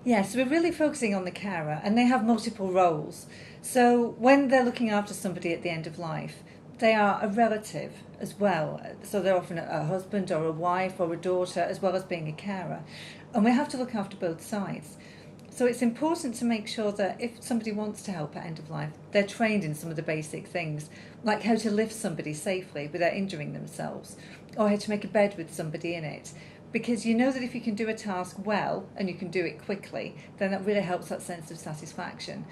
Yeah, so we're really focusing on the carer, and they have multiple roles. So when they're looking after somebody at the end of life, they are a relative as well. So they're often a husband or a wife or a daughter, as well as being a carer. And we have to look after both sides. So it's important to make sure that if somebody wants to help at end of life, they're trained in some of the basic things, like how to lift somebody safely without injuring themselves, or how to make a bed with somebody in it. Because you know that if you can do a task well and you can do it quickly, then that really helps that sense of satisfaction.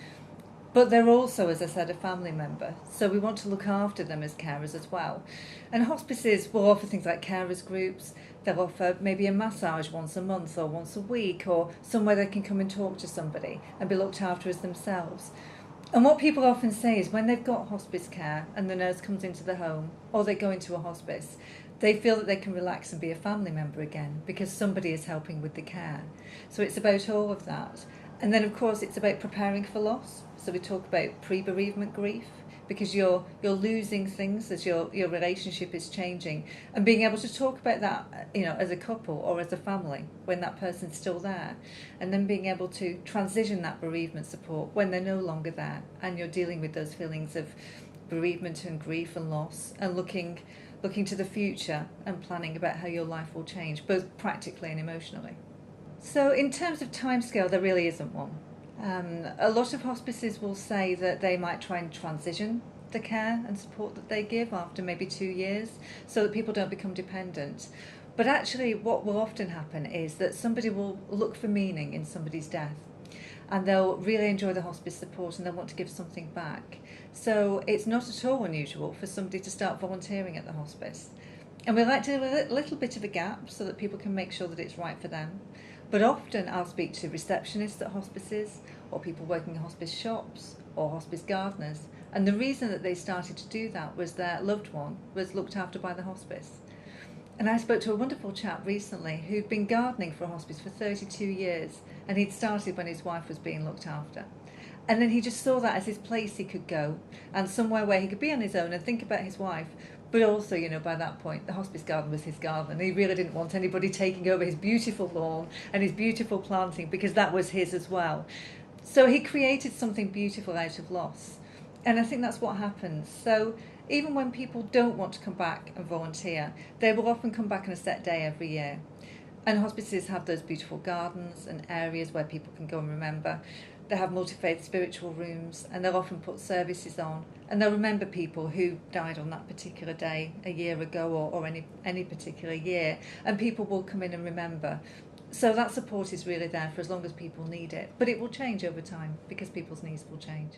But they're also, as I said, a family member, so we want to look after them as carers as well. And hospices will offer things like carers groups. They'll offer maybe a massage once a month or once a week, or somewhere they can come and talk to somebody and be looked after as themselves. And what people often say is when they've got hospice care and the nurse comes into the home or they go into a hospice, they feel that they can relax and be a family member again because somebody is helping with the care. So it's about all of that. And then, of course, it's about preparing for loss. So we talk about pre-bereavement grief, because you're losing things as your relationship is changing, and being able to talk about that, as a couple or as a family when that person's still there, and then being able to transition that bereavement support when they're no longer there, and you're dealing with those feelings of bereavement and grief and loss, and looking to the future and planning about how your life will change, both practically and emotionally. So in terms of timescale, there really isn't one. A lot of hospices will say that they might try and transition the care and support that they give after maybe 2 years so that people don't become dependent. But actually what will often happen is that somebody will look for meaning in somebody's death, and they'll really enjoy the hospice support and they'll want to give something back. So it's not at all unusual for somebody to start volunteering at the hospice. And we like to leave a little bit of a gap so that people can make sure that it's right for them. But often I'll speak to receptionists at hospices, or people working in hospice shops, or hospice gardeners. And the reason that they started to do that was their loved one was looked after by the hospice. And I spoke to a wonderful chap recently who'd been gardening for a hospice for 32 years, and he'd started when his wife was being looked after. And then he just saw that as his place he could go, and somewhere where he could be on his own and think about his wife. But also, by that point, the hospice garden was his garden, and he really didn't want anybody taking over his beautiful lawn and his beautiful planting, because that was his as well. So he created something beautiful out of loss. And I think that's what happens. So even when people don't want to come back and volunteer, they will often come back on a set day every year. And hospices have those beautiful gardens and areas where people can go and remember. They have multi-faith spiritual rooms, and they'll often put services on, and they'll remember people who died on that particular day a year ago, or any particular year, and people will come in and remember. So that support is really there for as long as people need it, but it will change over time because people's needs will change.